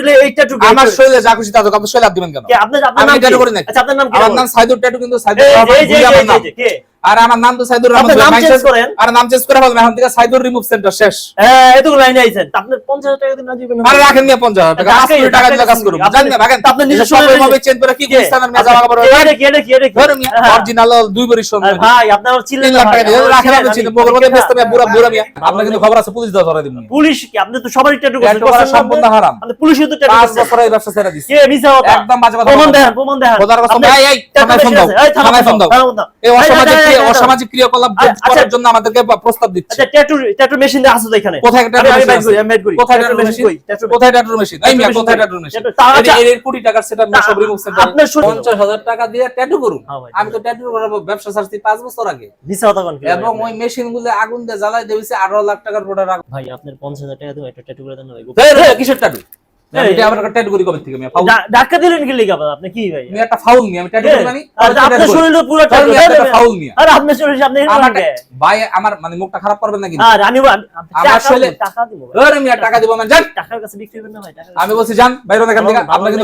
শরীরে এই ট্যাটু আমার শরীরে যা খুশি তা তো আপনি শরীরে হাত দিবেন কেন? কে আপনার আমি নাম ট্যাটু কি? করি নাকি? আচ্ছা আপনার নাম কি? আমার নাম সাইদুর ট্যাটু, কিন্তু সাইদুর এই রহমান যে আমার নাম। কে? আর আমার নাম তো সাইদুর রহমান। আপনার নাম চেঞ্জ করেন। আর নাম চেঞ্জ করে বলবেন এখন থেকে সাইদুর রিমুভ সেন্টার শেষ। হ্যাঁ এতগুলো লাইনে আইছেন। আপনার 50,000 টাকা দিন না দিবেন না? আরে রাখেন মিয়া 50,000 টাকা, 5 কোটি টাকা দিলে কাজ করব। জানেন না ভাগেন। আপনি নিজে সবাই শরীরে ভাবে চেঞ্জ করে কি গুলিস্তানের মেজা লাগা বড়। কি ধরে মিয়া অরিজিনাল 2 বড়ি সোনা। ভাই আপনার চিল্লেন 3 লাখ টাকা দিয়ে রাখেন আপনি চিন্তা মোগল মধ্যে ব্যস্ত মিয়া বুড়া মিয়া। আপনার কিন্তু খবর আছে পুলিশ ধরে দিবেন। পুলিশ কি আপনি তো সবারই ট্যাটু করছেন? ট্যাটু করা সম্পূর্ণ হারাম। আপনি পুলিশও তো ট্যাটু 5 করছেন। বছর এই ব্যবসা ছেড়ে দিছি। কে মিছা কথা? একদম বাজে কথা। প্রমাণ দেন। খোদার কসম। এই থানায় ফোন দাও। থানায় ফোন দাও। এই অসামাজিক ক্রিয়াকলাপ করার জন্য আমাদেরকে প্রস্তাব দিচ্ছে। আচ্ছা ট্যাটু মেশিন আছে তো এখানে। কোথায় ট্যাটু মেশিন? আমি মেড করি। কোথায় ট্যাটু মেশিন? কোথায় ট্যাটু মেশিন? এই মিয়া কোথায় ট্যাটু মেশিন? এর কোটি টাকার সেটআপ না সব রিমুভ সেন্টার। আপনার 50,000 টাকা দিয়ে ট্যাটু করুন। হ্যাঁ ভাই। আমি তো ট্যাটু করার ব্যবসা ছাড়ছি 5 বছর আগে। মিছা কথা কোন? এবং ওই মেশিনগুলো আগুন দিয়ে জ্বালাই দিয়েছে 18 লাখ টাকার প্রোডাক্ট। ভাই আপনার 50,000 টাকা দিও একটা ট্যাটু করে দেন না ভাই। এই কিসের ট্যাটু? আমি এটা আমার ট্যাটু করি কবে থেকে? ফাউল। ধাক্কা দিলেন কি লাগা আপনি কি ভাই? আমি একটা ফাউল নি, আমি ট্যাটু করি মানে আপনার শরীরে পুরো ট্যাটু। একটা ফাউল নি। আরে আপনার শরীরে আপনি আমার এরকম কে? ভাই আমার মানে মুখটা খারাপ করবেন না কিন্তু। আর আনিব আমার শরীরে টাকা দিব। আরে মিয়া টাকা দিব মানে জান। টাকার কাছে বিক্রি করবেন না ভাই টাকা। আমি বলছি জান বাইরে না এখান থেকে। আপনার কিন্তু